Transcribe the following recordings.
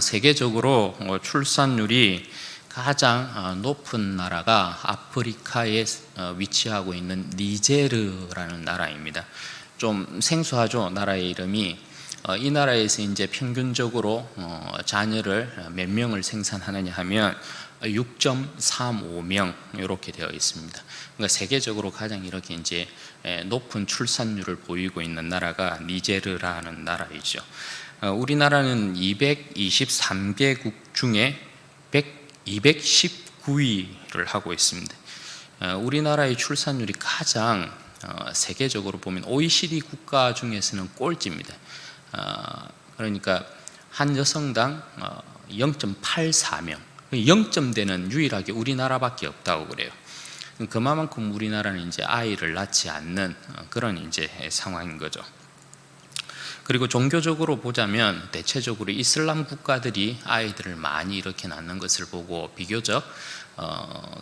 세계적으로 출산율이 가장 높은 나라가 아프리카에 위치하고 있는 니제르라는 나라입니다. 좀 생소하죠, 나라의 이름이. 이 나라에서 이제 평균적으로 자녀를 몇 명을 생산하느냐 하면 6.35명 이렇게 되어 있습니다. 그러니까 세계적으로 가장 이렇게 이제 높은 출산율을 보이고 있는 나라가 니제르라는 나라이죠. 우리나라는 223개국 중에 219위를 하고 있습니다. 우리나라의 출산율이 가장 세계적으로 보면 OECD 국가 중에서는 꼴찌입니다. 그러니까 한 여성당 0.84명, 0점대는 유일하게 우리나라밖에 없다고 그래요. 그만큼 우리나라는 이제 아이를 낳지 않는 그런 이제 상황인 거죠. 그리고 종교적으로 보자면 대체적으로 이슬람 국가들이 아이들을 많이 이렇게 낳는 것을 보고, 비교적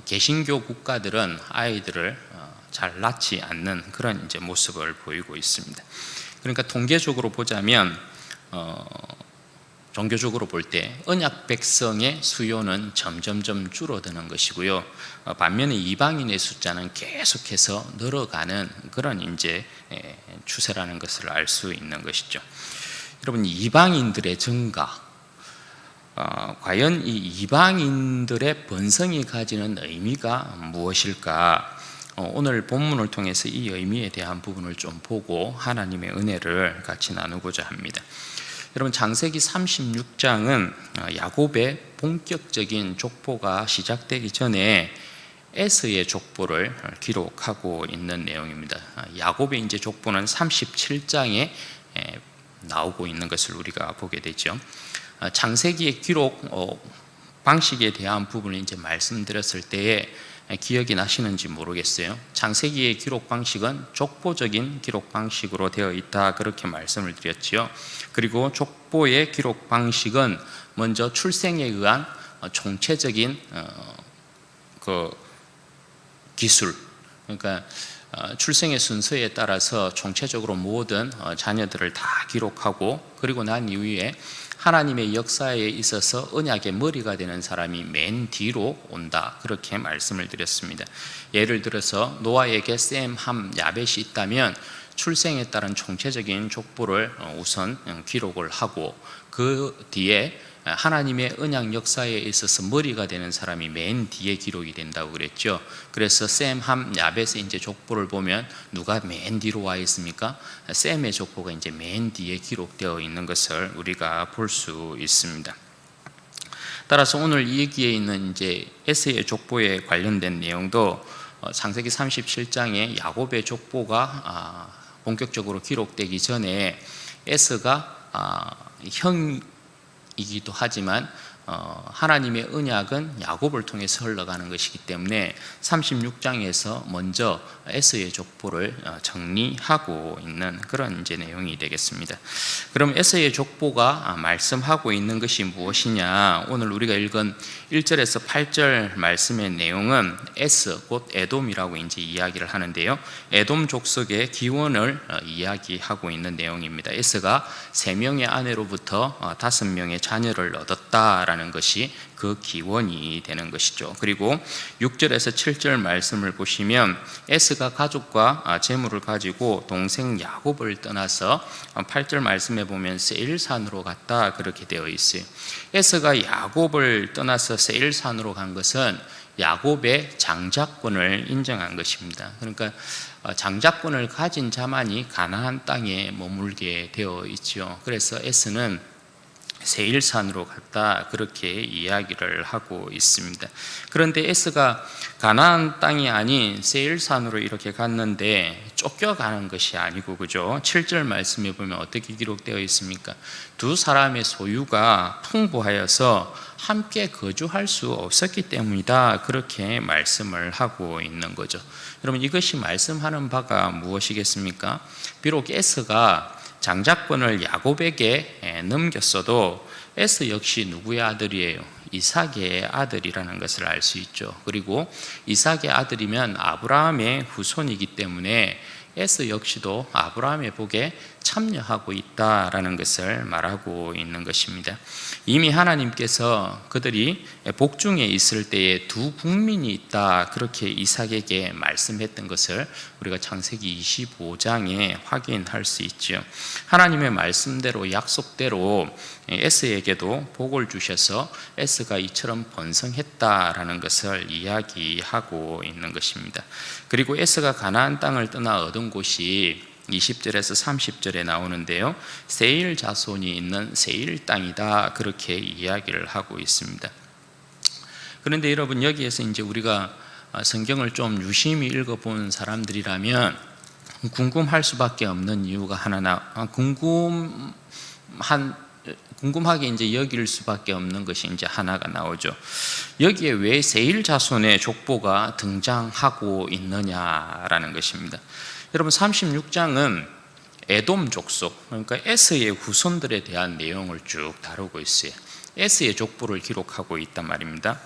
개신교 국가들은 아이들을 잘 낳지 않는 그런 이제 모습을 보이고 있습니다. 그러니까 통계적으로 보자면 종교적으로 볼 때 언약 백성의 수요는 점점점 줄어드는 것이고요. 반면에 이방인의 숫자는 계속해서 늘어가는 그런 이제 추세라는 것을 알 수 있는 것이죠. 여러분, 이방인들의 증가, 과연 이 이방인들의 번성이 가지는 의미가 무엇일까? 오늘 본문을 통해서 이 의미에 대한 부분을 좀 보고 하나님의 은혜를 같이 나누고자 합니다. 여러분, 창세기 36장은 야곱의 본격적인 족보가 시작되기 전에 에서의 족보를 기록하고 있는 내용입니다. 야곱의 이제 족보는 37장에 나오고 있는 것을 우리가 보게 되죠. 창세기의 기록 방식에 대한 부분을 이제 말씀드렸을 때에 기억이 나시는지 모르겠어요. 창세기의 기록 방식은 족보적인 기록 방식으로 되어 있다, 그렇게 말씀을 드렸지요. 그리고 족보의 기록 방식은 먼저 출생에 의한 총체적인 그 기술, 그러니까 출생의 순서에 따라서 총체적으로 모든 자녀들을 다 기록하고, 그리고 난 이후에 하나님의 역사에 있어서 언약의 머리가 되는 사람이 맨 뒤로 온다, 그렇게 말씀을 드렸습니다. 예를 들어서 노아에게 셈, 함, 야벳이 있다면 출생에 따른 총체적인 족보를 우선 기록을 하고, 그 뒤에 하나님의 언약 역사에 있어서 머리가 되는 사람이 맨 뒤에 기록이 된다고 그랬죠. 그래서 셈, 함, 야벳의 이제 족보를 보면 누가 맨 뒤로 와 있습니까? 셈의 족보가 이제 맨 뒤에 기록되어 있는 것을 우리가 볼 수 있습니다. 따라서 오늘 이 얘기에 있는 이제 에서의 족보에 관련된 내용도 창세기 37장에 야곱의 족보가 본격적으로 기록되기 전에 에서가 형이기도 하지만 하나님의 언약은 야곱을 통해서 흘러가는 것이기 때문에 36장에서 먼저 에서의 족보를 정리하고 있는 그런 이제 내용이 되겠습니다. 그럼 에서의 족보가 말씀하고 있는 것이 무엇이냐? 오늘 우리가 읽은 1절에서 8절 말씀의 내용은 에서, 곧 에돔이라고 이제 이야기를 하는데요. 에돔 족속의 기원을 이야기하고 있는 내용입니다. 에서가 3명의 아내로부터 5명의 자녀를 얻었다라는 것이 그 기원이 되는 것이죠. 그리고 6절에서 7절 말씀을 보시면 에서가 가족과 재물을 가지고 동생 야곱을 떠나서 8절 말씀에 보면 세일산으로 갔다, 그렇게 되어 있어요. 에서가 야곱을 떠나서 세일산으로 간 것은 야곱의 장자권을 인정한 것입니다. 그러니까 장자권을 가진 자만이 가나안 땅에 머물게 되어 있죠. 그래서 에서는 세일산으로 갔다, 그렇게 이야기를 하고 있습니다. 그런데 에서가 가나안 땅이 아닌 세일산으로 이렇게 갔는데 쫓겨가는 것이 아니고, 그죠? 7절 말씀에 보면 어떻게 기록되어 있습니까? 두 사람의 소유가 풍부하여서 함께 거주할 수 없었기 때문이다, 그렇게 말씀을 하고 있는 거죠. 여러분, 이것이 말씀하는 바가 무엇이겠습니까? 비록 에서가 장자권을 야곱에게 넘겼어도 에서 역시 누구의 아들이에요? 이삭의 아들이라는 것을 알 수 있죠. 그리고 이삭의 아들이면 아브라함의 후손이기 때문에 에서 역시도 아브라함의 복에 참여하고 있다라는 것을 말하고 있는 것입니다. 이미 하나님께서 그들이 복중에 있을 때에 두 국민이 있다, 그렇게 이삭에게 말씀했던 것을 우리가 창세기 25장에 확인할 수 있죠. 하나님의 말씀대로, 약속대로 에스에게도 복을 주셔서 에스가 이처럼 번성했다라는 것을 이야기하고 있는 것입니다. 그리고 에스가 가나안 땅을 떠나 얻은 곳이 20절에서 30절에 나오는데요, 세일 자손이 있는 세일 땅이다, 그렇게 이야기를 하고 있습니다. 그런데 여러분, 여기에서 이제 우리가 성경을 좀 유심히 읽어본 사람들이라면 궁금할 수밖에 없는 이유가 궁금하게 이제 여길 수밖에 없는 것이 이제 하나가 나오죠. 여기에 왜 세일 자손의 족보가 등장하고 있느냐라는 것입니다. 여러분, 36장은 에돔 족속, 그러니까 에스의 후손들에 대한 내용을 쭉 다루고 있어요. 에스의 족보를 기록하고 있단 말입니다.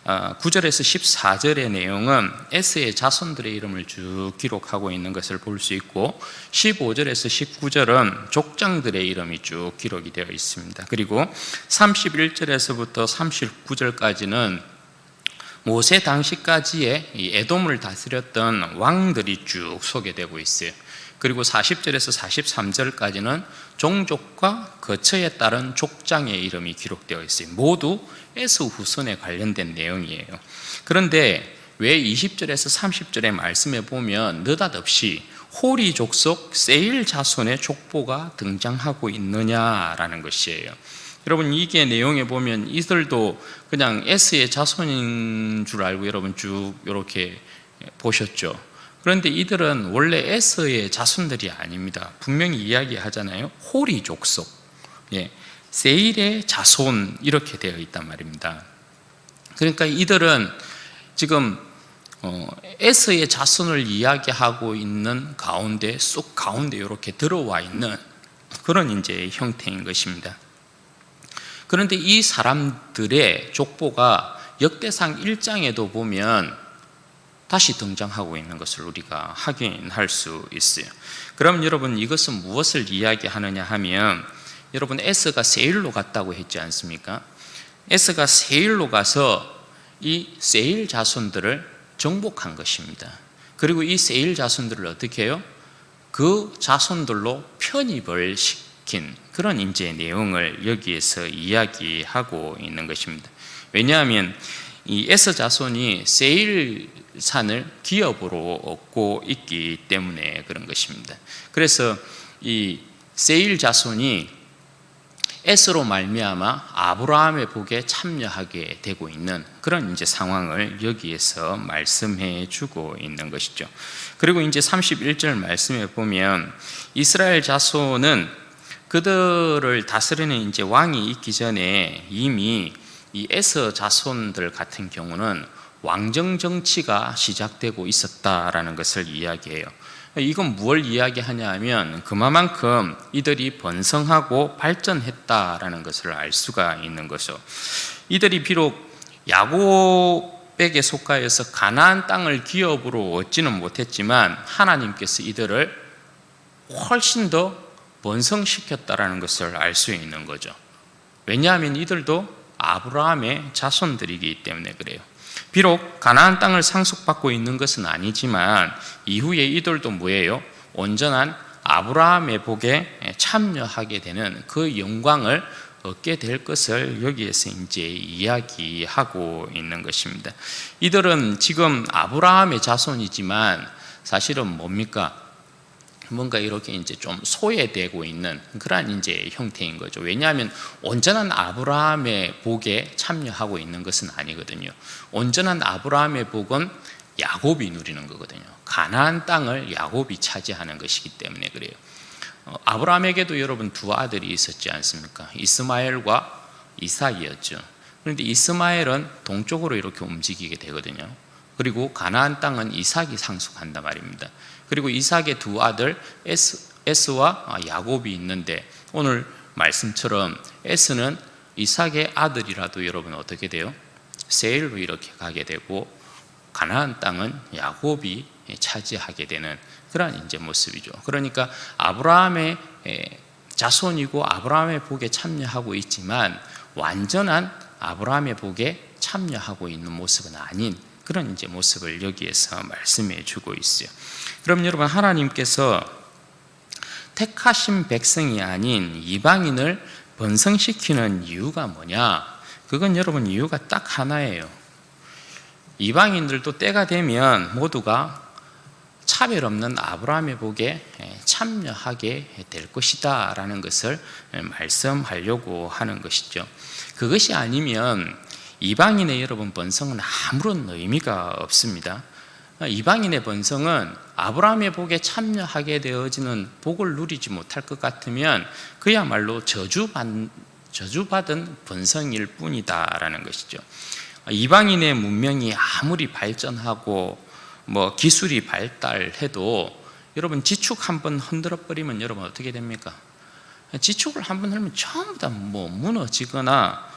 9절에서 14절의 내용은 에스의 자손들의 이름을 쭉 기록하고 있는 것을 볼 수 있고, 15절에서 19절은 족장들의 이름이 쭉 기록이 되어 있습니다. 그리고 31절에서부터 39절까지는 모세 당시까지의 이 에돔을 다스렸던 왕들이 쭉 소개되고 있어요. 그리고 40절에서 43절까지는 종족과 거처에 따른 족장의 이름이 기록되어 있어요. 모두 에스 후손에 관련된 내용이에요. 그런데 왜 20절에서 30절의 말씀에 보면 느닷없이 호리 족속 세일 자손의 족보가 등장하고 있느냐라는 것이에요. 여러분, 이게 내용에 보면 이들도 그냥 에스의 자손인 줄 알고 여러분 쭉 이렇게 보셨죠. 그런데 이들은 원래 에스의 자손들이 아닙니다. 분명히 이야기하잖아요. 호리 족속, 세일의 자손, 이렇게 되어 있단 말입니다. 그러니까 이들은 지금 에스의 자손을 이야기하고 있는 가운데, 쏙 가운데 이렇게 들어와 있는 그런 이제 형태인 것입니다. 그런데 이 사람들의 족보가 역대상 1장에도 보면 다시 등장하고 있는 것을 우리가 확인할 수 있어요. 그럼 여러분, 이것은 무엇을 이야기하느냐 하면, 여러분, 에스가 세일로 갔다고 했지 않습니까? 에스가 세일로 가서 이 세일 자손들을 정복한 것입니다. 그리고 이 세일 자손들을 어떻게 해요? 그 자손들로 편입을 시킨 그런 이제 내용을 여기에서 이야기하고 있는 것입니다. 왜냐하면 이 에스 자손이 세일 산을 기업으로 얻고 있기 때문에 그런 것입니다. 그래서 이 세일 자손이 에스로 말미암아 아브라함의 복에 참여하게 되고 있는 그런 이제 상황을 여기에서 말씀해 주고 있는 것이죠. 그리고 이제 31절 말씀에 보면 이스라엘 자손은 그들을 다스리는 이제 왕이 있기 전에 이미 이 에서 자손들 같은 경우는 왕정 정치가 시작되고 있었다라는 것을 이야기해요. 이건 무엇을 이야기하냐 하면 그만큼 이들이 번성하고 발전했다라는 것을 알 수가 있는 거죠. 이들이 비록 야곱에게 속하여서 가나안 땅을 기업으로 얻지는 못했지만 하나님께서 이들을 훨씬 더 번성시켰다라는 것을 알 수 있는 거죠. 왜냐하면 이들도 아브라함의 자손들이기 때문에 그래요. 비록 가나안 땅을 상속받고 있는 것은 아니지만 이후에 이들도 뭐예요? 온전한 아브라함의 복에 참여하게 되는 그 영광을 얻게 될 것을 여기에서 이제 이야기하고 있는 것입니다. 이들은 지금 아브라함의 자손이지만 사실은 뭡니까? 뭔가 이렇게 이제 좀 소외되고 있는 그러한 이제 형태인 거죠. 왜냐하면 온전한 아브라함의 복에 참여하고 있는 것은 아니거든요. 온전한 아브라함의 복은 야곱이 누리는 거거든요. 가나안 땅을 야곱이 차지하는 것이기 때문에 그래요. 아브라함에게도 여러분 두 아들이 있었지 않습니까? 이스마엘과 이삭이었죠. 그런데 이스마엘은 동쪽으로 이렇게 움직이게 되거든요. 그리고 가나안 땅은 이삭이 상속한단 말입니다. 그리고 이삭의 두 아들 에스와 야곱이 있는데 오늘 말씀처럼 에스는 이삭의 아들이라도 여러분 어떻게 돼요? 세일로 이렇게 가게 되고 가나안 땅은 야곱이 차지하게 되는 그런 이제 모습이죠. 그러니까 아브라함의 자손이고 아브라함의 복에 참여하고 있지만 완전한 아브라함의 복에 참여하고 있는 모습은 아닌 그런 이제 모습을 여기에서 말씀해 주고 있어요. 그럼 여러분, 하나님께서 택하신 백성이 아닌 이방인을 번성시키는 이유가 뭐냐? 그건 여러분 이유가 딱 하나예요. 이방인들도 때가 되면 모두가 차별 없는 아브라함의 복에 참여하게 될 것이다 라는 것을 말씀하려고 하는 것이죠. 그것이 아니면 이방인의 여러분 번성은 아무런 의미가 없습니다. 이방인의 번성은 아브라함의 복에 참여하게 되어지는 복을 누리지 못할 것 같으면 그야말로 저주받은 번성일 뿐이다라는 것이죠. 이방인의 문명이 아무리 발전하고 기술이 발달해도 여러분 지축 한번 흔들어 버리면 여러분 어떻게 됩니까? 지축을 한번 흔들면 전부 다 무너지거나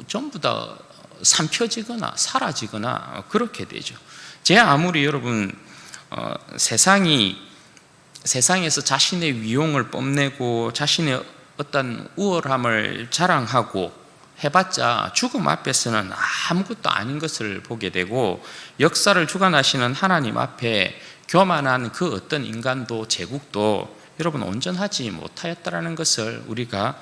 전부 다 삼켜지거나 사라지거나 그렇게 되죠. 아무리 여러분 세상에서 자신의 위용을 뽐내고 자신의 어떤 우월함을 자랑하고 해봤자 죽음 앞에서는 아무것도 아닌 것을 보게 되고, 역사를 주관하시는 하나님 앞에 교만한 그 어떤 인간도 제국도 여러분 온전하지 못하였다라는 것을 우리가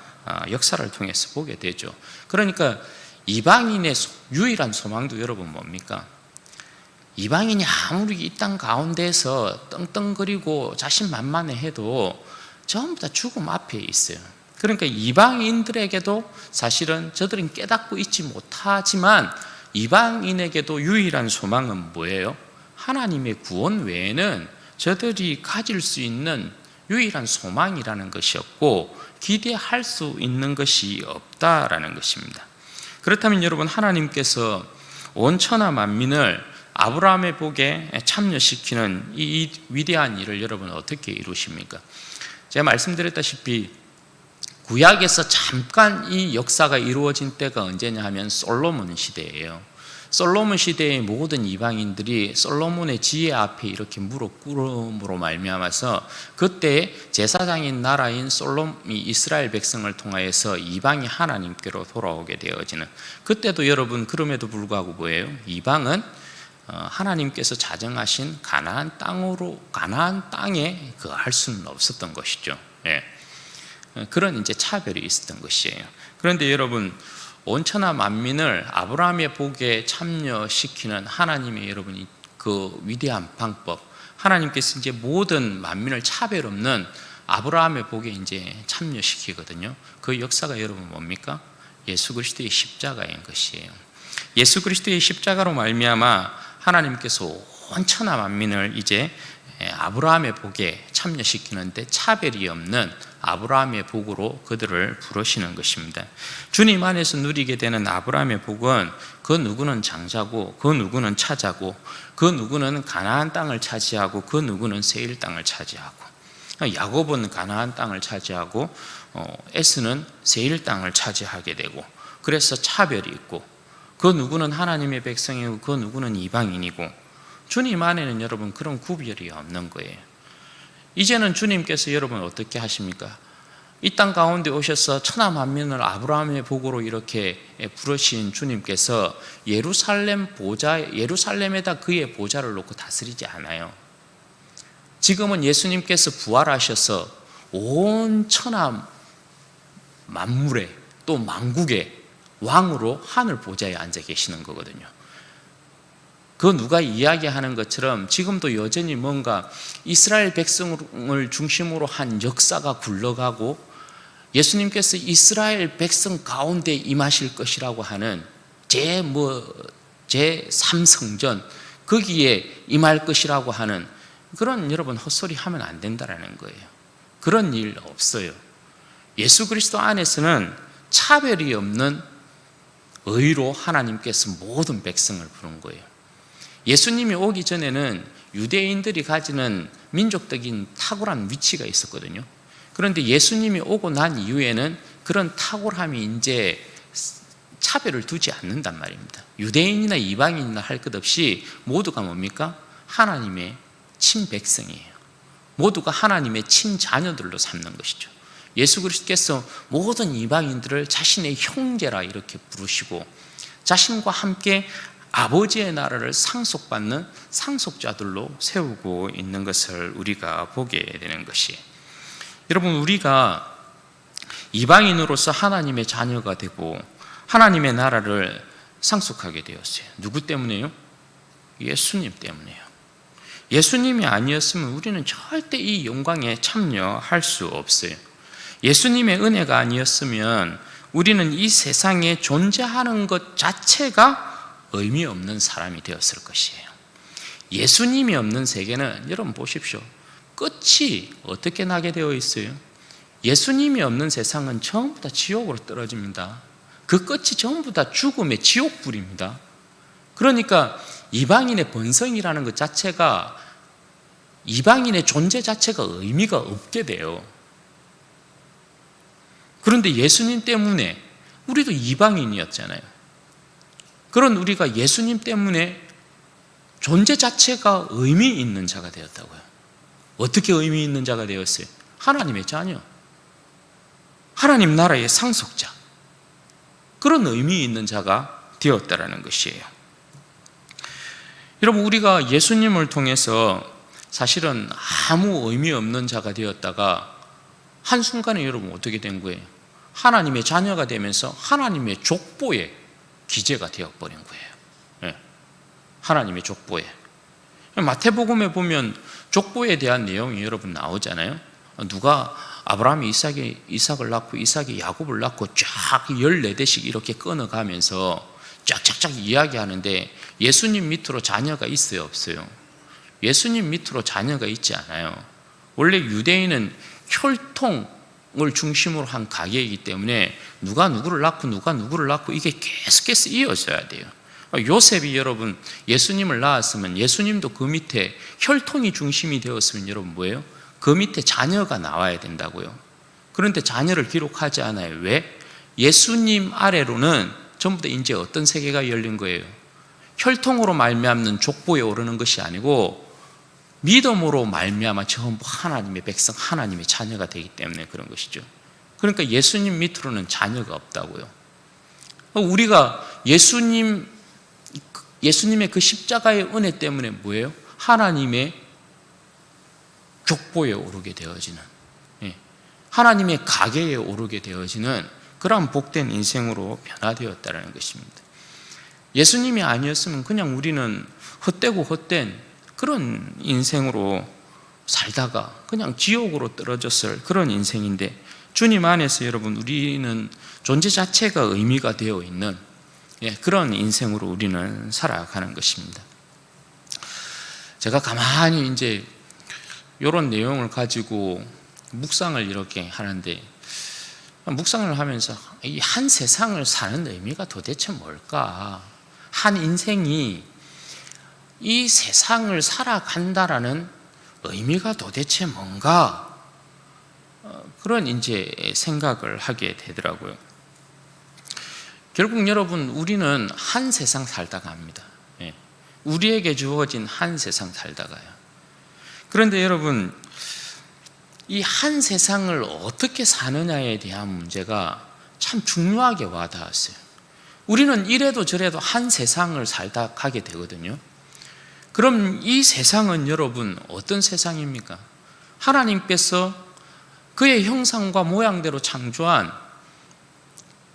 역사를 통해서 보게 되죠. 그러니까 이방인의 유일한 소망도 여러분 뭡니까? 이방인이 아무리 이 땅 가운데에서 떵떵거리고 자신만만해도 전부 다 죽음 앞에 있어요. 그러니까 이방인들에게도 사실은 저들은 깨닫고 있지 못하지만 이방인에게도 유일한 소망은 뭐예요? 하나님의 구원 외에는 저들이 가질 수 있는 유일한 소망이라는 것이었고 기대할 수 있는 것이 없다라는 것입니다. 그렇다면 여러분, 하나님께서 온 천하 만민을 아브라함의 복에 참여시키는 이 위대한 일을 여러분 어떻게 이루십니까? 제가 말씀드렸다시피 구약에서 잠깐 이 역사가 이루어진 때가 언제냐 하면 솔로몬 시대예요. 솔로몬 시대의 모든 이방인들이 솔로몬의 지혜 앞에 이렇게 무릎 꿇음으로 말미암아서 그때 제사장인 나라인 솔로몬이 이스라엘 백성을 통하여서 이방이 하나님께로 돌아오게 되어지는, 그때도 여러분 그럼에도 불구하고 뭐예요? 이방은 하나님께서 자정하신 가나안 땅에 거할 수는 없었던 것이죠. 그런 이제 차별이 있었던 것이에요. 그런데 여러분, 온 천하 만민을 아브라함의 복에 참여시키는 하나님의 여러분 그 위대한 방법, 하나님께서 이제 모든 만민을 차별 없는 아브라함의 복에 이제 참여시키거든요. 그 역사가 여러분 뭡니까? 예수 그리스도의 십자가인 것이에요. 예수 그리스도의 십자가로 말미암아 하나님께서 온 천하 만민을 이제 아브라함의 복에 참여시키는데 차별이 없는 아브라함의 복으로 그들을 부르시는 것입니다. 주님 안에서 누리게 되는 아브라함의 복은 그 누구는 장자고 그 누구는 차자고 그 누구는 가나안 땅을 차지하고 그 누구는 세일 땅을 차지하고, 야곱은 가나안 땅을 차지하고 에스는 세일 땅을 차지하게 되고, 그래서 차별이 있고 그 누구는 하나님의 백성이고 그 누구는 이방인이고, 주님 안에는 여러분 그런 구별이 없는 거예요. 이제는 주님께서 여러분 어떻게 하십니까? 이 땅 가운데 오셔서 천하 만민을 아브라함의 복으로 이렇게 부르신 주님께서 예루살렘에다 그의 보좌를 놓고 다스리지 않아요. 지금은 예수님께서 부활하셔서 온 천하 만물의 또 만국의 왕으로 하늘 보좌에 앉아 계시는 거거든요. 그 누가 이야기하는 것처럼 지금도 여전히 뭔가 이스라엘 백성을 중심으로 한 역사가 굴러가고 예수님께서 이스라엘 백성 가운데 임하실 것이라고 하는 제3성전 거기에 임할 것이라고 하는 그런 여러분 헛소리 하면 안 된다라는 거예요. 그런 일 없어요. 예수 그리스도 안에서는 차별이 없는 의로 하나님께서 모든 백성을 부른 거예요. 예수님이 오기 전에는 유대인들이 가지는 민족적인 탁월한 위치가 있었거든요. 그런데 예수님이 오고 난 이후에는 그런 탁월함이 이제 차별을 두지 않는단 말입니다. 유대인이나 이방인이나 할 것 없이 모두가 뭡니까? 하나님의 친백성이에요. 모두가 하나님의 친자녀들로 삼는 것이죠. 예수 그리스도께서 모든 이방인들을 자신의 형제라 이렇게 부르시고 자신과 함께 아버지의 나라를 상속받는 상속자들로 세우고 있는 것을 우리가 보게 되는 것이에요. 여러분, 우리가 이방인으로서 하나님의 자녀가 되고 하나님의 나라를 상속하게 되었어요. 누구 때문에요? 예수님 때문에요. 예수님이 아니었으면 우리는 절대 이 영광에 참여할 수 없어요. 예수님의 은혜가 아니었으면 우리는 이 세상에 존재하는 것 자체가 의미 없는 사람이 되었을 것이에요. 예수님이 없는 세계는 여러분 보십시오. 끝이 어떻게 나게 되어 있어요? 예수님이 없는 세상은 전부 다 지옥으로 떨어집니다. 그 끝이 전부 다 죽음의 지옥불입니다. 그러니까 이방인의 번성이라는 것 자체가, 이방인의 존재 자체가 의미가 없게 돼요. 그런데 예수님 때문에 우리도 이방인이었잖아요. 그런 우리가 예수님 때문에 존재 자체가 의미 있는 자가 되었다고요. 어떻게 의미 있는 자가 되었어요? 하나님의 자녀, 하나님 나라의 상속자, 그런 의미 있는 자가 되었다라는 것이에요. 여러분, 우리가 예수님을 통해서 사실은 아무 의미 없는 자가 되었다가 한순간에 여러분 어떻게 된 거예요? 하나님의 자녀가 되면서 하나님의 족보의 기재가 되어버린 거예요. 하나님의 족보에. 마태복음에 보면 족보에 대한 내용이 여러분 나오잖아요. 누가 아브라함이 이삭을 낳고 이삭이 야곱을 낳고 쫙 14대씩 이렇게 끊어가면서 쫙쫙쫙 이야기하는데 예수님 밑으로 자녀가 있어요, 없어요? 예수님 밑으로 자녀가 있지 않아요. 원래 유대인은 혈통을 중심으로 한 가계이기 때문에 누가 누구를 낳고 누가 누구를 낳고 이게 계속해서 이어져야 돼요. 요셉이 여러분 예수님을 낳았으면 예수님도 그 밑에 혈통이 중심이 되었으면 여러분 뭐예요? 그 밑에 자녀가 나와야 된다고요. 그런데 자녀를 기록하지 않아요. 왜? 예수님 아래로는 전부 다 이제 어떤 세계가 열린 거예요? 혈통으로 말미암는 족보에 오르는 것이 아니고 믿음으로 말미암아 전부 하나님의 백성, 하나님의 자녀가 되기 때문에 그런 것이죠. 그러니까 예수님 밑으로는 자녀가 없다고요. 우리가 예수님의 그 십자가의 은혜 때문에 뭐예요? 하나님의 족보에 오르게 되어지는, 하나님의 가계에 오르게 되어지는 그런 복된 인생으로 변화되었다는 것입니다. 예수님이 아니었으면 그냥 우리는 헛되고 헛된 그런 인생으로 살다가 그냥 지옥으로 떨어졌을 그런 인생인데, 주님 안에서 여러분 우리는 존재 자체가 의미가 되어 있는 그런 인생으로 우리는 살아가는 것입니다. 제가 가만히 이제 이런 내용을 가지고 묵상을 이렇게 하는데, 묵상을 하면서 이 한 세상을 사는 의미가 도대체 뭘까? 한 인생이 이 세상을 살아간다라는 의미가 도대체 뭔가? 그런 이제 생각을 하게 되더라고요. 결국 여러분 우리는 한 세상 살다가 합니다. 우리에게 주어진 한 세상 살다가요. 그런데 여러분 이 한 세상을 어떻게 사느냐에 대한 문제가 참 중요하게 와닿았어요. 우리는 이래도 저래도 한 세상을 살다 가게 되거든요. 그럼 이 세상은 여러분 어떤 세상입니까? 하나님께서 그의 형상과 모양대로 창조한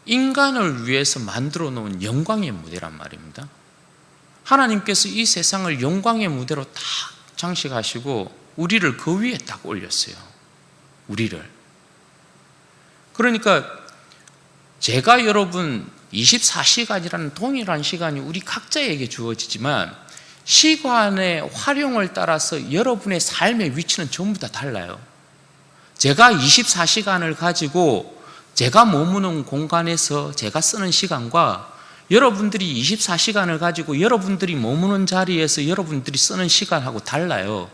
인간을 위해서 만들어 놓은 영광의 무대란 말입니다. 하나님께서 이 세상을 영광의 무대로 딱 장식하시고 우리를 그 위에 딱 올렸어요. 우리를. 그러니까 제가 여러분 24시간이라는 동일한 시간이 우리 각자에게 주어지지만 시간의 활용을 따라서 여러분의 삶의 위치는 전부 다 달라요. 제가 24시간을 가지고 제가 머무는 공간에서 제가 쓰는 시간과 여러분들이 24시간을 가지고 여러분들이 머무는 자리에서 여러분들이 쓰는 시간하고 달라요.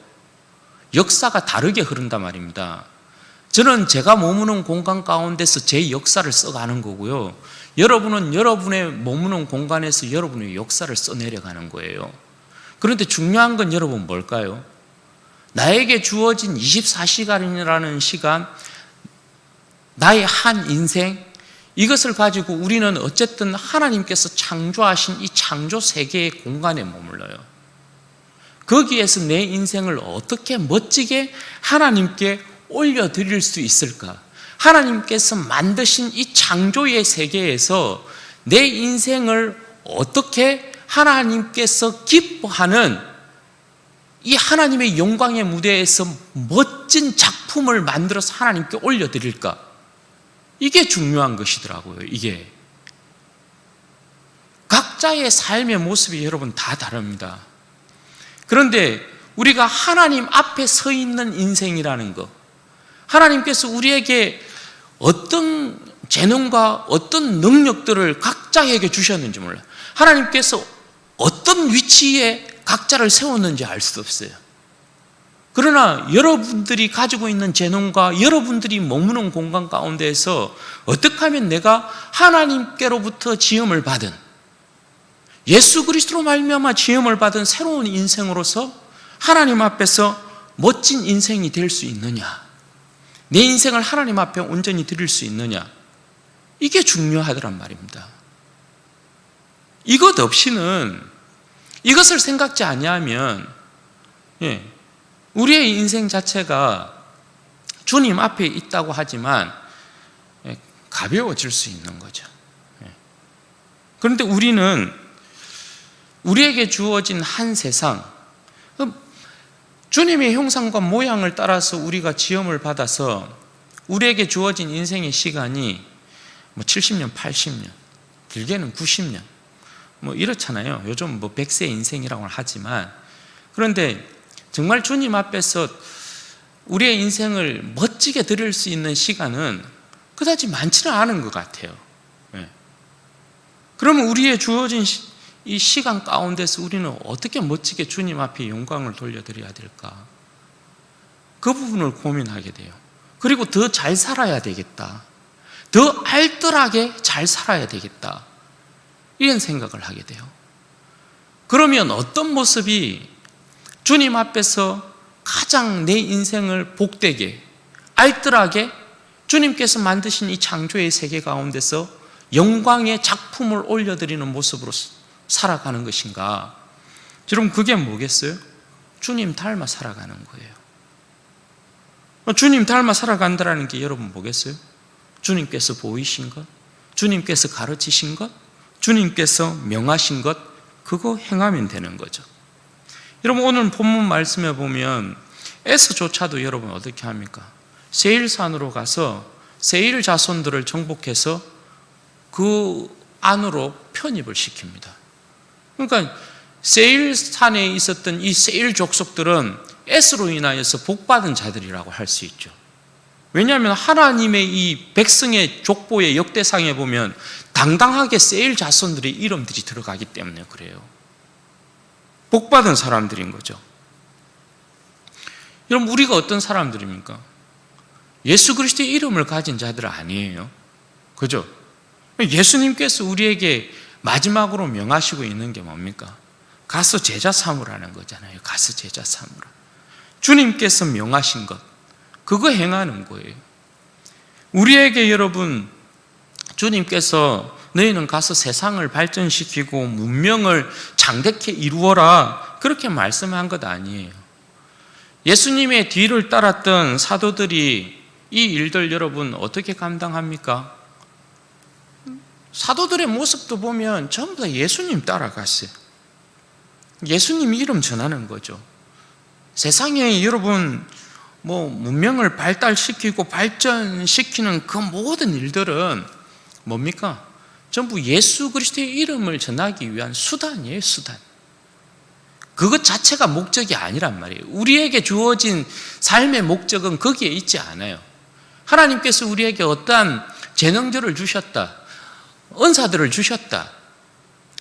역사가 다르게 흐른단 말입니다. 저는 제가 머무는 공간 가운데서 제 역사를 써가는 거고요. 여러분은 여러분의 머무는 공간에서 여러분의 역사를 써내려가는 거예요. 그런데 중요한 건 여러분 뭘까요? 나에게 주어진 24시간이라는 시간, 나의 한 인생, 이것을 가지고 우리는 어쨌든 하나님께서 창조하신 이 창조 세계의 공간에 머물러요. 거기에서 내 인생을 어떻게 멋지게 하나님께 올려드릴 수 있을까? 하나님께서 만드신 이 창조의 세계에서 내 인생을 어떻게 하나님께서 기뻐하는 이 하나님의 영광의 무대에서 멋진 작품을 만들어서 하나님께 올려드릴까? 이게 중요한 것이더라고요. 이게 각자의 삶의 모습이 여러분 다 다릅니다. 그런데 우리가 하나님 앞에 서 있는 인생이라는 것, 하나님께서 우리에게 어떤 재능과 어떤 능력들을 각자에게 주셨는지 몰라요. 하나님께서 어떤 위치에 각자를 세웠는지 알 수 없어요. 그러나 여러분들이 가지고 있는 재능과 여러분들이 머무는 공간 가운데에서 어떻게 하면 내가 하나님께로부터 지음을 받은, 예수 그리스도로 말미암아 지음을 받은 새로운 인생으로서 하나님 앞에서 멋진 인생이 될 수 있느냐, 내 인생을 하나님 앞에 온전히 드릴 수 있느냐, 이게 중요하더란 말입니다. 이것 없이는, 이것을 생각지 아니하면 우리의 인생 자체가 주님 앞에 있다고 하지만 가벼워질 수 있는 거죠. 그런데 우리는 우리에게 주어진 한 세상, 주님의 형상과 모양을 따라서 우리가 지음을 받아서 우리에게 주어진 인생의 시간이 70년, 80년, 길게는 90년 이렇잖아요. 요즘 100세 인생이라고 하지만, 그런데 정말 주님 앞에서 우리의 인생을 멋지게 드릴 수 있는 시간은 그다지 많지는 않은 것 같아요. 그러면 우리의 주어진 이 시간 가운데서 우리는 어떻게 멋지게 주님 앞에 영광을 돌려드려야 될까? 그 부분을 고민하게 돼요. 그리고 더 잘 살아야 되겠다, 더 알뜰하게 잘 살아야 되겠다, 이런 생각을 하게 돼요. 그러면 어떤 모습이 주님 앞에서 가장 내 인생을 복되게, 알뜰하게 주님께서 만드신 이 창조의 세계 가운데서 영광의 작품을 올려드리는 모습으로 살아가는 것인가? 여러분, 그게 뭐겠어요? 주님 닮아 살아가는 거예요. 주님 닮아 살아간다는 게 여러분 뭐겠어요? 주님께서 보이신 것, 주님께서 가르치신 것, 주님께서 명하신 것, 그거 행하면 되는 거죠. 여러분, 오늘 본문 말씀에 보면 에서조차도 여러분 어떻게 합니까? 세일산으로 가서 세일 자손들을 정복해서 그 안으로 편입을 시킵니다. 그러니까 세일산에 있었던 이 세일 족속들은 에스로 인하여서 복받은 자들이라고 할 수 있죠. 왜냐하면 하나님의 이 백성의 족보의 역대상에 보면 당당하게 세일 자손들의 이름들이 들어가기 때문에 그래요. 복받은 사람들인 거죠. 여러분, 우리가 어떤 사람들입니까? 예수 그리스도의 이름을 가진 자들 아니에요. 그죠? 예수님께서 우리에게 마지막으로 명하시고 있는 게 뭡니까? 가서 제자 삼으라는 거잖아요. 가서 제자 삼으라. 주님께서 명하신 것, 그거 행하는 거예요. 우리에게 여러분, 주님께서 너희는 가서 세상을 발전시키고 문명을 장대케 이루어라, 그렇게 말씀한 것 아니에요. 예수님의 뒤를 따랐던 사도들이 이 일들 여러분 어떻게 감당합니까? 사도들의 모습도 보면 전부 다 예수님 따라갔어요. 예수님 이름 전하는 거죠. 세상에 여러분 문명을 발달시키고 발전시키는 그 모든 일들은 뭡니까? 전부 예수 그리스도의 이름을 전하기 위한 수단이에요, 수단. 그것 자체가 목적이 아니란 말이에요. 우리에게 주어진 삶의 목적은 거기에 있지 않아요. 하나님께서 우리에게 어떠한 재능들을 주셨다, 은사들을 주셨다,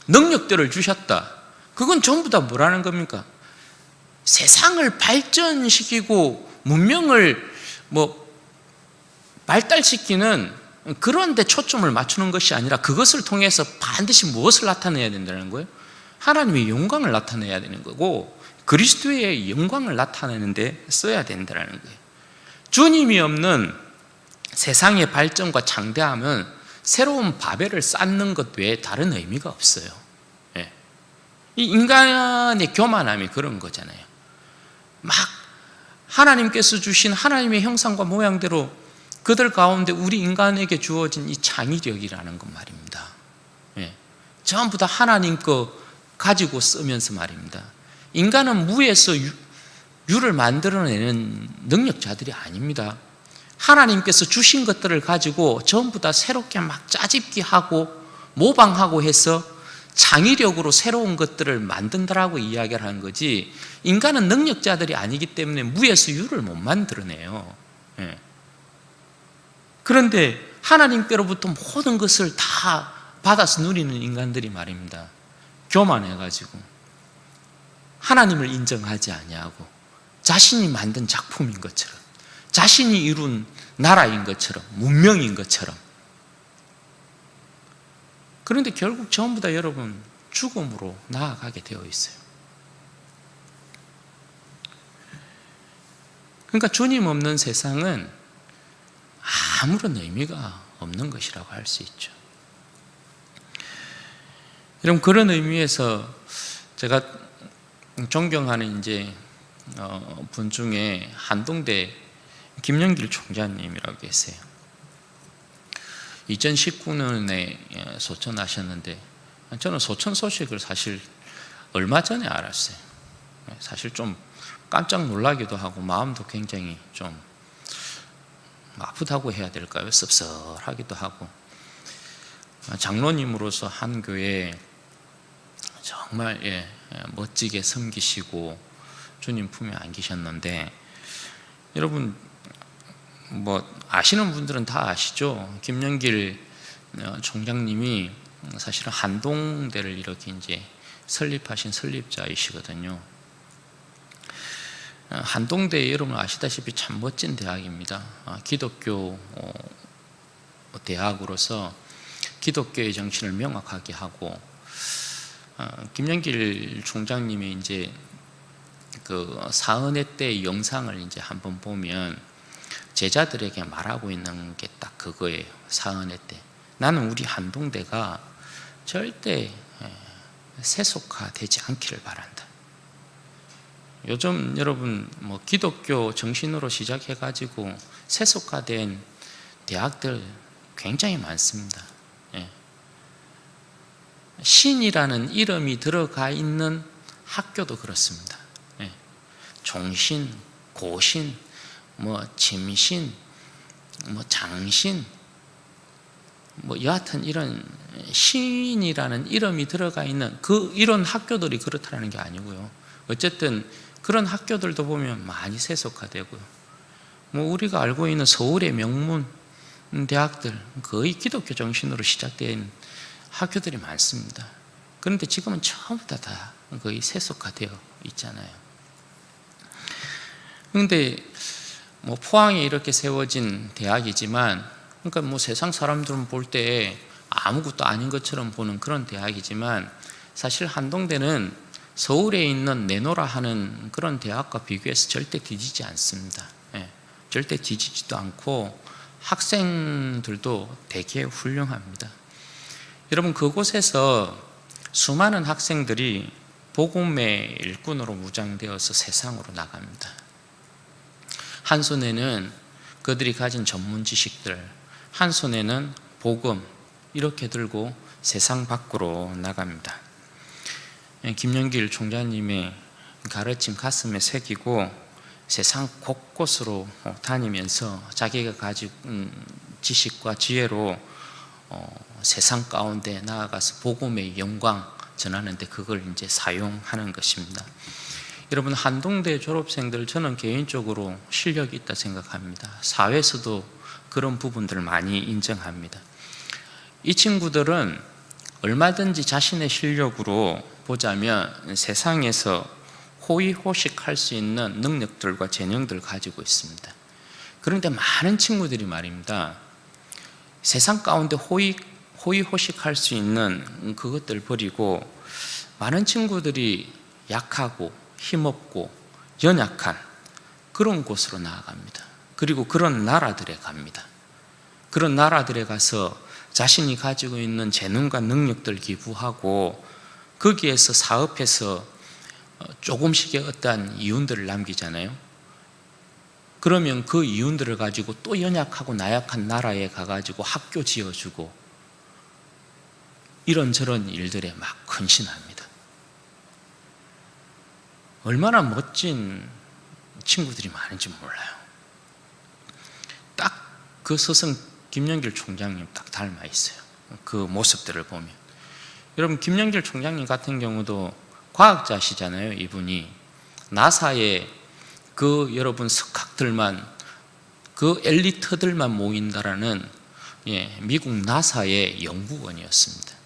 능력들을 주셨다, 그건 전부 다 뭐라는 겁니까? 세상을 발전시키고 문명을 발달시키는 그런 데 초점을 맞추는 것이 아니라 그것을 통해서 반드시 무엇을 나타내야 된다는 거예요? 하나님의 영광을 나타내야 되는 거고, 그리스도의 영광을 나타내는 데 써야 된다는 거예요. 주님이 없는 세상의 발전과 창대함은 새로운 바벨을 쌓는 것 외에 다른 의미가 없어요. 예. 이 인간의 교만함이 그런 거잖아요. 막 하나님께서 주신 하나님의 형상과 모양대로 그들 가운데 우리 인간에게 주어진 이 창의력이라는 것 말입니다. 예. 전부 다 하나님 거 가지고 쓰면서 말입니다. 인간은 무에서 유를 만들어내는 능력자들이 아닙니다. 하나님께서 주신 것들을 가지고 전부 다 새롭게 막 짜집기 하고 모방하고 해서 창의력으로 새로운 것들을 만든다라고 이야기를 하는 거지, 인간은 능력자들이 아니기 때문에 무에서 유를 못 만들어내요. 예. 그런데 하나님께로부터 모든 것을 다 받아서 누리는 인간들이 말입니다. 교만해가지고 하나님을 인정하지 아니하고 자신이 만든 작품인 것처럼, 자신이 이룬 나라인 것처럼, 문명인 것처럼. 그런데 결국 전부 다 여러분 죽음으로 나아가게 되어 있어요. 그러니까 주님 없는 세상은 아무런 의미가 없는 것이라고 할 수 있죠. 여러분, 그런 의미에서 제가 존경하는 분 중에 한동대 김영길 총장님이라고 계세요. 2019년에 소천하셨는데 저는 소천 소식을 사실 얼마 전에 알았어요. 사실 좀 깜짝 놀라기도 하고 마음도 굉장히 좀 아프다고 해야 될까요? 씁쓸하기도 하고, 장로님으로서 한 교회에 정말 멋지게 섬기시고 주님 품에 안기셨는데, 여러분 아시는 분들은 다 아시죠? 김영길 총장님이 사실은 한동대를 이렇게 설립하신 설립자이시거든요. 한동대 여러분 아시다시피 참 멋진 대학입니다. 기독교 대학으로서 기독교의 정신을 명확하게 하고, 김영길 총장님이 그 사은회 때 영상을 한번 보면 제자들에게 말하고 있는 게 딱 그거예요. 사은회 때 나는 우리 한동대가 절대 세속화되지 않기를 바란다. 요즘 여러분 기독교 정신으로 시작해가지고 세속화된 대학들 굉장히 많습니다. 신이라는 이름이 들어가 있는 학교도 그렇습니다. 종신, 고신, 침신, 장신, 여하튼 이런 신이라는 이름이 들어가 있는 이런 학교들이 그렇다는 게 아니고요. 어쨌든 그런 학교들도 보면 많이 세속화되고요. 우리가 알고 있는 서울의 명문 대학들 거의 기독교 정신으로 시작된 학교들이 많습니다. 그런데 지금은 전부 다 거의 세속화되어 있잖아요. 그런데 포항에 이렇게 세워진 대학이지만, 그러니까 세상 사람들은 볼 때 아무것도 아닌 것처럼 보는 그런 대학이지만, 사실 한동대는 서울에 있는 내노라 하는 그런 대학과 비교해서 절대 뒤지지 않습니다. 절대 뒤지지도 않고 학생들도 되게 훌륭합니다. 여러분, 그곳에서 수많은 학생들이 복음의 일꾼으로 무장되어서 세상으로 나갑니다. 한 손에는 그들이 가진 전문 지식들, 한 손에는 복음, 이렇게 들고 세상 밖으로 나갑니다. 김영길 총장님의 가르침 가슴에 새기고 세상 곳곳으로 다니면서 자기가 가진 지식과 지혜로 세상 가운데 나아가서 복음의 영광 전하는데 그걸 사용하는 것입니다. 여러분, 한동대 졸업생들 저는 개인적으로 실력이 있다 생각합니다. 사회에서도 그런 부분들을 많이 인정합니다. 이 친구들은 얼마든지 자신의 실력으로 보자면 세상에서 호의호식할 수 있는 능력들과 재능들을 가지고 있습니다. 그런데 많은 친구들이 말입니다, 세상 가운데 호의호식할 수 있는 그것들 버리고 많은 친구들이 약하고 힘없고 연약한 그런 곳으로 나아갑니다. 그리고 그런 나라들에 갑니다. 그런 나라들에 가서 자신이 가지고 있는 재능과 능력들 기부하고 거기에서 사업해서 조금씩의 어떠한 이윤들을 남기잖아요. 그러면 그 이윤들을 가지고 또 연약하고 나약한 나라에 가가지고 학교 지어주고 이런저런 일들에 막 헌신합니다. 얼마나 멋진 친구들이 많은지 몰라요. 딱 그 서성 김영길 총장님 딱 닮아 있어요. 그 모습들을 보면. 여러분, 김영길 총장님 같은 경우도 과학자시잖아요. 이분이 나사에 그 여러분 석학들만, 그 엘리트들만 모인다라는 미국 나사의 연구원이었습니다.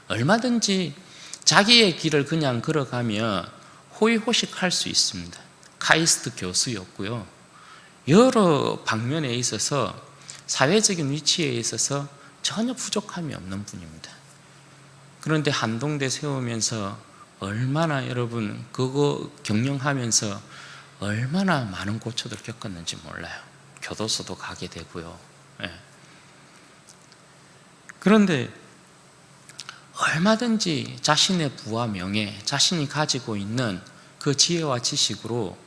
얼마든지 자기의 길을 그냥 걸어가면 호의호식할 수 있습니다. 카이스트 교수였고요. 여러 방면에 있어서 사회적인 위치에 있어서 전혀 부족함이 없는 분입니다. 그런데 한동대 세우면서 얼마나 여러분 그거 경영하면서 얼마나 많은 고초들을 겪었는지 몰라요. 교도소도 가게 되고요. 그런데 얼마든지 자신의 부와 명예, 자신이 가지고 있는 그 지혜와 지식으로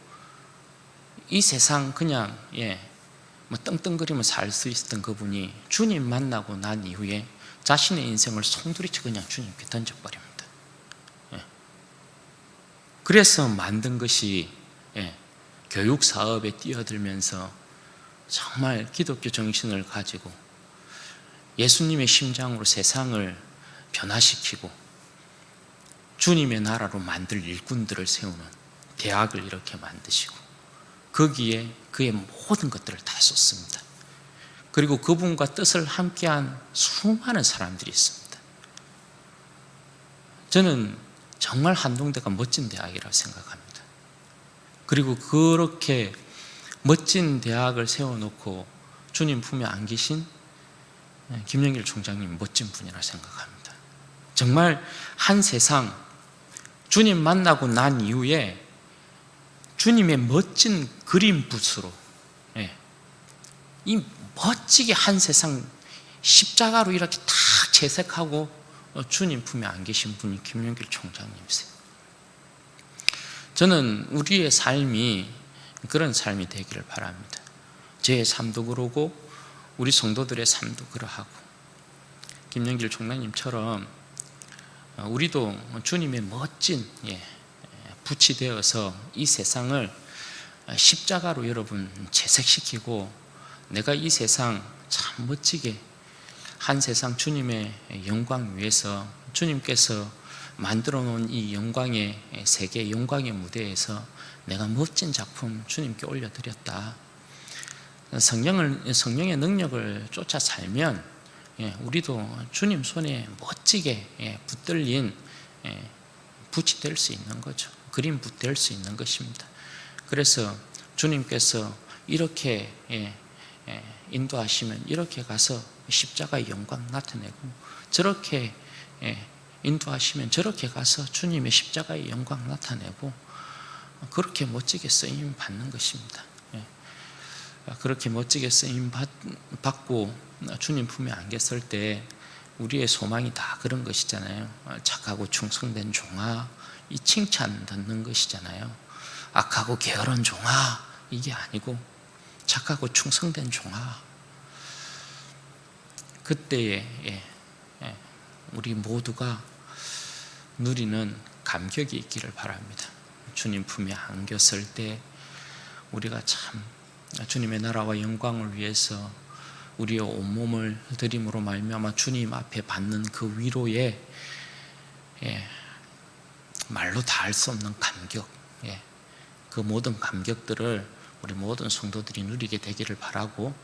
이 세상 그냥 뭐 떵떵거리며 살 수 있었던 그분이 주님 만나고 난 이후에 자신의 인생을 송두리째 그냥 주님께 던져버립니다. 그래서 만든 것이 교육 사업에 뛰어들면서 정말 기독교 정신을 가지고 예수님의 심장으로 세상을 변화시키고 주님의 나라로 만들 일꾼들을 세우는 대학을 이렇게 만드시고 거기에 그의 모든 것들을 다 쏟습니다. 그리고 그분과 뜻을 함께한 수많은 사람들이 있습니다. 저는 정말 한동대가 멋진 대학이라고 생각합니다. 그리고 그렇게 멋진 대학을 세워놓고 주님 품에 안기신 김영길 총장님 멋진 분이라 생각합니다. 정말 한 세상 주님 만나고 난 이후에 주님의 멋진 그림붓으로 이 멋지게 한 세상 십자가로 이렇게 탁 채색하고 주님 품에 안기신 분이 김영길 총장님이세요. 저는 우리의 삶이 그런 삶이 되기를 바랍니다. 제 삶도 그러고 우리 성도들의 삶도 그러하고 김영길 총장님처럼 우리도 주님의 멋진 붓이 되어서 이 세상을 십자가로 여러분 채색시키고 내가 이 세상 참 멋지게 한 세상 주님의 영광 위에서 주님께서 만들어 놓은 이 영광의 세계, 영광의 무대에서 내가 멋진 작품 주님께 올려드렸다. 성령의 능력을 쫓아 살면 우리도 주님 손에 멋지게 붙들린 붓이 될 수 있는 거죠. 그림붓 될 수 있는 것입니다. 그래서 주님께서 이렇게 인도하시면 이렇게 가서 십자가의 영광 나타내고 저렇게 인도하시면 저렇게 가서 주님의 십자가의 영광 나타내고 그렇게 멋지게 쓰임 받는 것입니다. 그렇게 멋지게 쓰임 받고 주님 품에 안겼을 때 우리의 소망이 다 그런 것이잖아요. 착하고 충성된 종아, 이 칭찬 듣는 것이잖아요. 악하고 게으른 종아, 이게 아니고 착하고 충성된 종아. 그때에 우리 모두가 누리는 감격이 있기를 바랍니다. 주님 품에 안겼을 때 우리가 참 주님의 나라와 영광을 위해서 우리의 온몸을 드림으로 말미암아 주님 앞에 받는 그 위로에 말로 다 할 수 없는 감격, 그 모든 감격들을 우리 모든 성도들이 누리게 되기를 바라고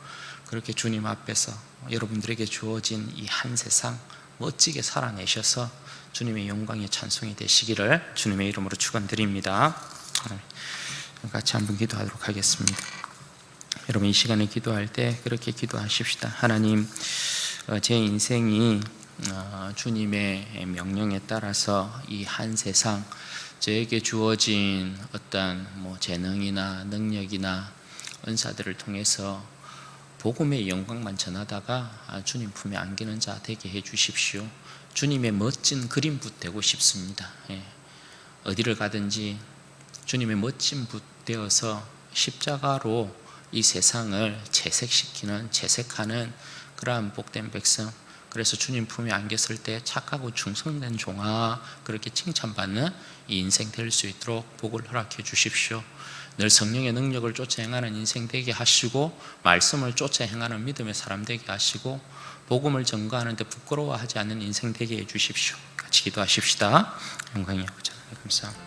그렇게 주님 앞에서 여러분들에게 주어진 이 한 세상 멋지게 살아내셔서 주님의 영광의 찬송이 되시기를 주님의 이름으로 축원드립니다. 같이 한번 기도하도록 하겠습니다. 여러분 이 시간에 기도할 때 그렇게 기도하십시다. 하나님, 제 인생이 주님의 명령에 따라서 이 한 세상 저에게 주어진 어떤 재능이나 능력이나 은사들을 통해서 복음의 영광만 전하다가 주님 품에 안기는 자 되게 해 주십시오. 주님의 멋진 그림붓 되고 싶습니다. 어디를 가든지 주님의 멋진 붓 되어서 십자가로 이 세상을 채색하는 그러한 복된 백성, 그래서 주님 품에 안겼을 때 착하고 충성된 종아 그렇게 칭찬받는 이 인생 될 수 있도록 복을 허락해 주십시오. 늘 성령의 능력을 쫓아 행하는 인생 되게 하시고 말씀을 쫓아 행하는 믿음의 사람 되게 하시고 복음을 전가하는 데 부끄러워하지 않는 인생 되게 해 주십시오. 같이 기도하십시다. 영광이 아버지 감사합니다.